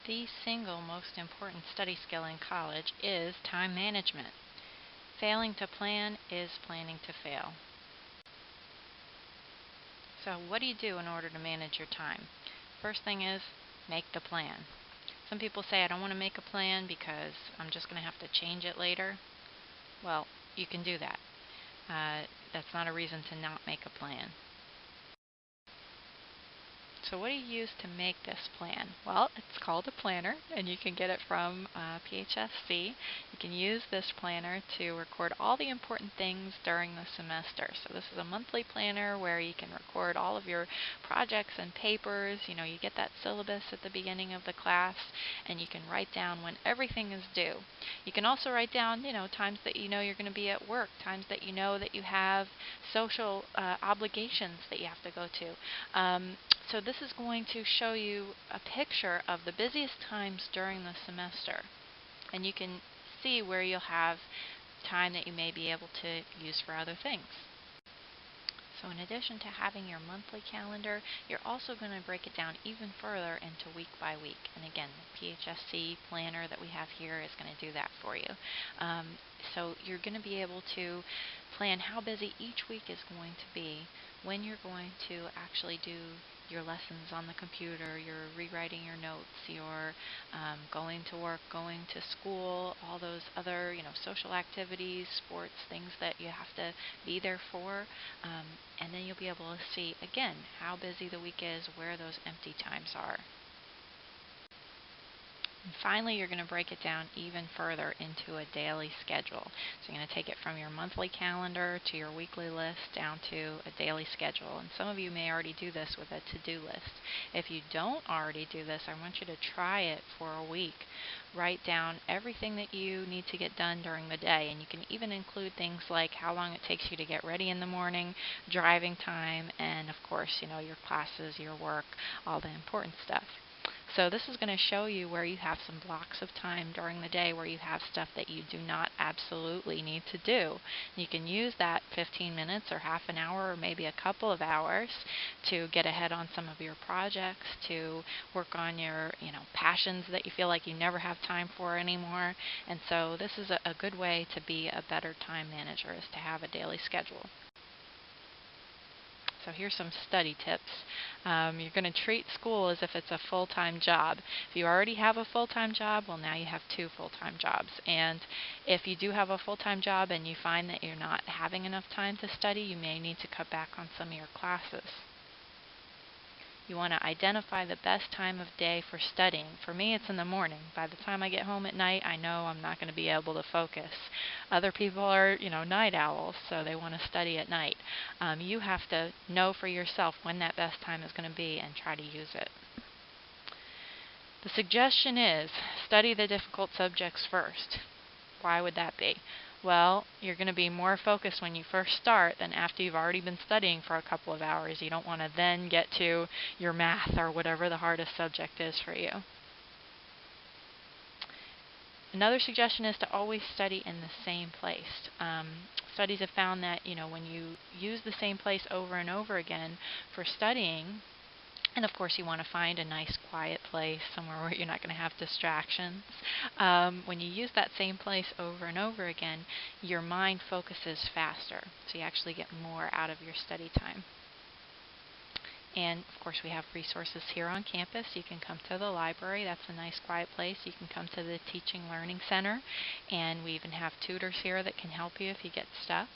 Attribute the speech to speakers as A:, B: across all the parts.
A: The single most important study skill in college is time management. Failing to plan is planning to fail. So what do you do in order to manage your time? First thing is make the plan. Some people say I don't want to make a plan because I'm just going to have to change it later. Well, you can do that. That's not a reason to not make a plan. So what do you use to make this plan? Well, it's called a planner, and you can get it from PHSC. You can use this planner to record all the important things during the semester. So this is a monthly planner where you can record all of your projects and papers. You get that syllabus at the beginning of the class, and you can write down when everything is due. You can also write down, times that you're going to be at work, times that that you have social obligations that you have to go to. So this is going to show you a picture of the busiest times during the semester. And you can see where you'll have time that you may be able to use for other things. So in addition to having your monthly calendar, you're also going to break it down even further into week by week. And again, the PHSC planner that we have here is going to do that for you. So you're going to be able to plan how busy each week is going to be, when you're going to actually do your lessons on the computer, you're rewriting your notes, you're going to work, going to school, all those other social activities, sports, things that you have to be there for, and then you'll be able to see again how busy the week is, where those empty times are. And finally, you're going to break it down even further into a daily schedule. So you're going to take it from your monthly calendar to your weekly list down to a daily schedule. And some of you may already do this with a to-do list. If you don't already do this, I want you to try it for a week. Write down everything that you need to get done during the day. And you can even include things like how long it takes you to get ready in the morning, driving time, and of course, your classes, your work, all the important stuff. So this is going to show you where you have some blocks of time during the day where you have stuff that you do not absolutely need to do. You can use that 15 minutes or half an hour or maybe a couple of hours to get ahead on some of your projects, to work on your passions that you feel like you never have time for anymore. And so this is a good way to be a better time manager, is to have a daily schedule. So here's some study tips. You're going to treat school as if it's a full-time job. If you already have a full-time job, well, now you have 2 full-time jobs. And if you do have a full-time job and you find that you're not having enough time to study, you may need to cut back on some of your classes. You want to identify the best time of day for studying. For me, it's in the morning. By the time I get home at night, I know I'm not going to be able to focus. Other people are, night owls, so they want to study at night. You have to know for yourself when that best time is going to be and try to use it. The suggestion is study the difficult subjects first. Why would that be? Well, you're going to be more focused when you first start than after you've already been studying for a couple of hours. You don't want to then get to your math or whatever the hardest subject is for you. Another suggestion is to always study in the same place. Studies have found that when you use the same place over and over again for studying, and of course you want to find a nice quiet place, somewhere where you're not going to have distractions. When you use that same place over and over again, your mind focuses faster, so you actually get more out of your study time. And of course we have resources here on campus. You can come to the library. That's a nice quiet place. You can come to the Teaching Learning Center, and we even have tutors here that can help you if you get stuck.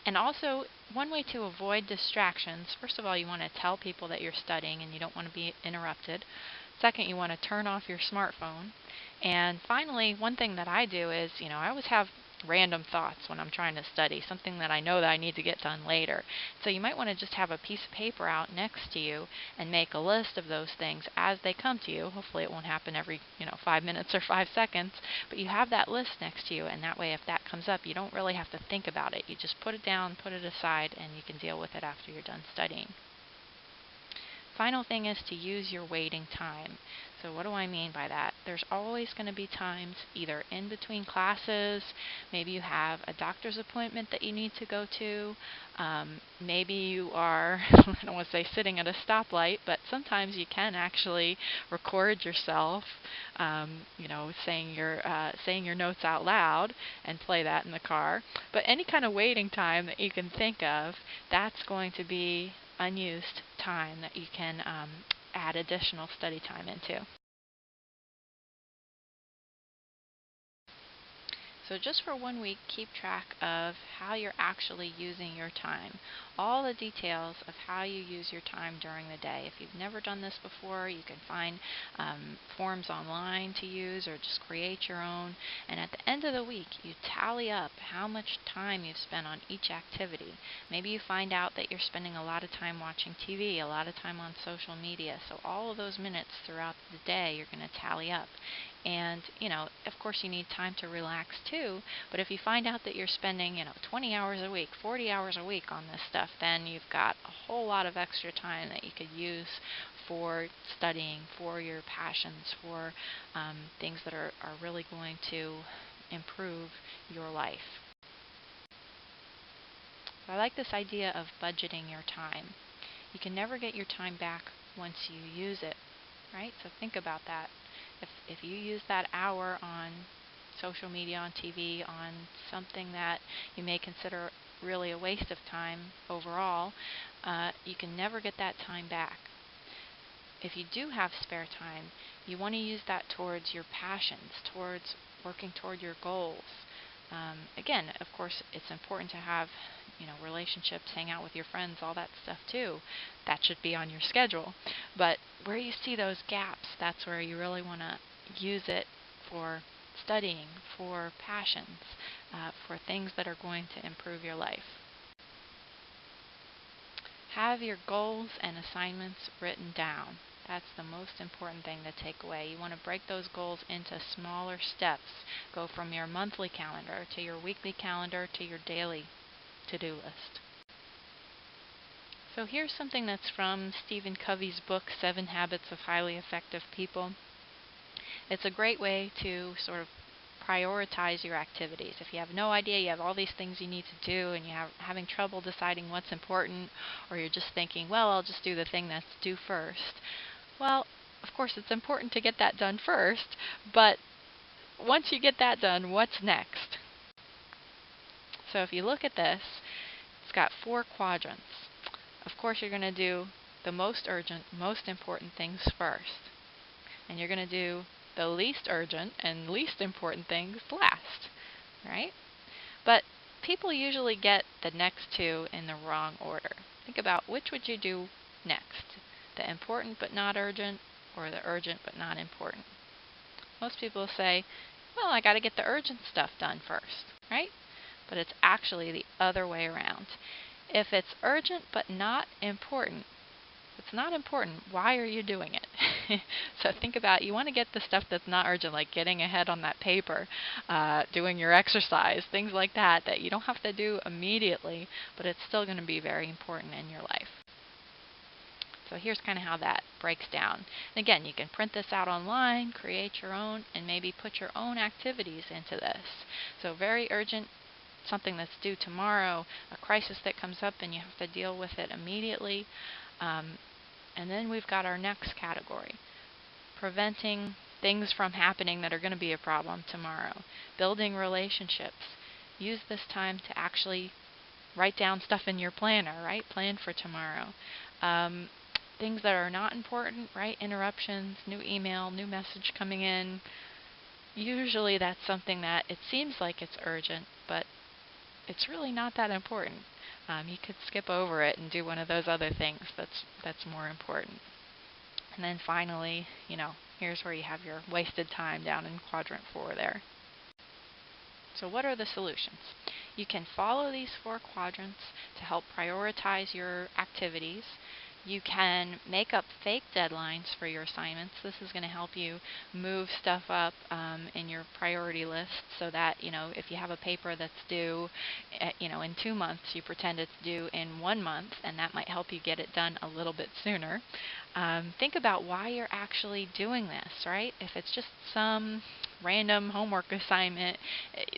A: And also, one way to avoid distractions, first of all, you want to tell people that you're studying and you don't want to be interrupted. Second, you want to turn off your smartphone. And finally, one thing that I do is, I always have random thoughts when I'm trying to study, something that I know that I need to get done later. So you might want to just have a piece of paper out next to you and make a list of those things as they come to you. Hopefully it won't happen every 5 minutes or 5 seconds, but you have that list next to you, and that way if that comes up, you don't really have to think about it. You just put it down, put it aside, and you can deal with it after you're done studying. Final thing is to use your waiting time. So what do I mean by that? There's always going to be times either in between classes, maybe you have a doctor's appointment that you need to go to, maybe you are, I don't want to say sitting at a stoplight, but sometimes you can actually record yourself, saying your notes out loud and play that in the car. But any kind of waiting time that you can think of, that's going to be unused time that you can add additional study time into. So just for 1 week, keep track of how you're actually using your time. All the details of how you use your time during the day. If you've never done this before, you can find forms online to use or just create your own. And at the end of the week, you tally up how much time you've spent on each activity. Maybe you find out that you're spending a lot of time watching TV, a lot of time on social media. So all of those minutes throughout the day, you're going to tally up. And, of course you need time to relax too, but if you find out that you're spending, 20 hours a week, 40 hours a week on this stuff, then you've got a whole lot of extra time that you could use for studying, for your passions, for things that are really going to improve your life. So I like this idea of budgeting your time. You can never get your time back once you use it, right? So think about that. If you use that hour on social media, on TV, on something that you may consider really a waste of time overall, you can never get that time back. If you do have spare time, you want to use that towards your passions, towards working toward your goals. Again, of course, it's important to have, relationships, hang out with your friends, all that stuff too. That should be on your schedule. But where you see those gaps, that's where you really want to use it for studying, for passions, for things that are going to improve your life. Have your goals and assignments written down. That's the most important thing to take away. You want to break those goals into smaller steps. Go from your monthly calendar to your weekly calendar to your daily to-do list. So here's something that's from Stephen Covey's book, 7 Habits of Highly Effective People. It's a great way to sort of prioritize your activities. If you have no idea, you have all these things you need to do, and you're having trouble deciding what's important, or you're just thinking, well, I'll just do the thing that's due first. Well, of course, it's important to get that done first, but once you get that done, what's next? So if you look at this, it's got 4 quadrants. Of course, you're going to do the most urgent, most important things first. And you're going to do the least urgent and least important things last, right? But people usually get the next 2 in the wrong order. Think about which would you do next? The important but not urgent, or the urgent but not important? Most people say, well, I got to get the urgent stuff done first, right? But it's actually the other way around. If it's urgent but not important, if it's not important, why are you doing it? So think about, you want to get the stuff that's not urgent, like getting ahead on that paper, doing your exercise, things like that, that you don't have to do immediately, but it's still going to be very important in your life. So here's kind of how that breaks down. And again, you can print this out online, create your own, and maybe put your own activities into this. So very urgent, something that's due tomorrow, a crisis that comes up and you have to deal with it immediately. And then we've got our next category, preventing things from happening that are going to be a problem tomorrow, building relationships. Use this time to actually write down stuff in your planner, right? Plan for tomorrow. Things that are not important, right? Interruptions, new email, new message coming in. Usually that's something that it seems like it's urgent, but it's really not that important. You could skip over it and do one of those other things that's more important. And then finally, here's where you have your wasted time down in quadrant 4 there. So what are the solutions? You can follow these 4 quadrants to help prioritize your activities. You can make up fake deadlines for your assignments. This is going to help you move stuff up in your priority list so that, if you have a paper that's due, in 2 months, you pretend it's due in 1 month, and that might help you get it done a little bit sooner. Think about why you're actually doing this, right? If it's just some random homework assignment,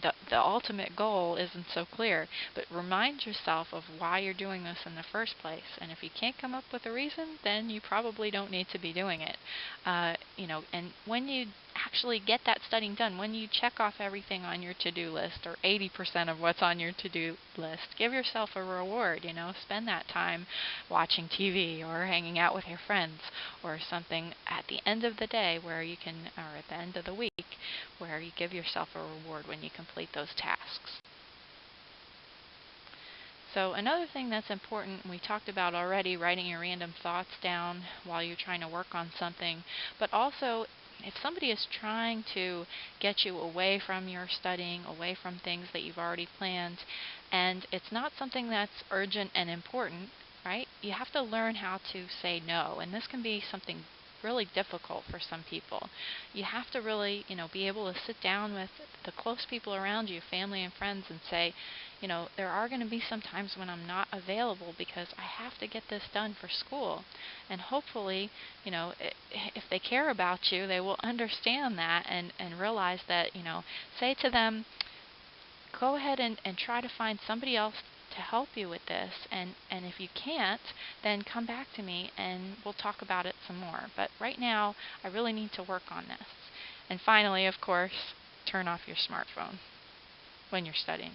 A: the ultimate goal isn't so clear. But remind yourself of why you're doing this in the first place. And if you can't come up with a reason, then you probably don't need to be doing it. And when you actually get that studying done, when you check off everything on your to-do list, or 80% of what's on your to-do list, give yourself a reward. Spend that time watching TV or hanging out with your friends or something at the end of the day or at the end of the week, where you give yourself a reward when you complete those tasks. So another thing that's important, we talked about already, writing your random thoughts down while you're trying to work on something, but also if somebody is trying to get you away from your studying, away from things that you've already planned, and it's not something that's urgent and important, right? You have to learn how to say no, and this can be something really difficult for some people. You have to really, be able to sit down with the close people around you, family and friends, and say, there are going to be some times when I'm not available because I have to get this done for school. And hopefully, if they care about you, they will understand that and realize that, say to them, go ahead and try to find somebody else to help you with this, and if you can't, then come back to me and we'll talk about it some more. But right now, I really need to work on this. And finally, of course, turn off your smartphone when you're studying.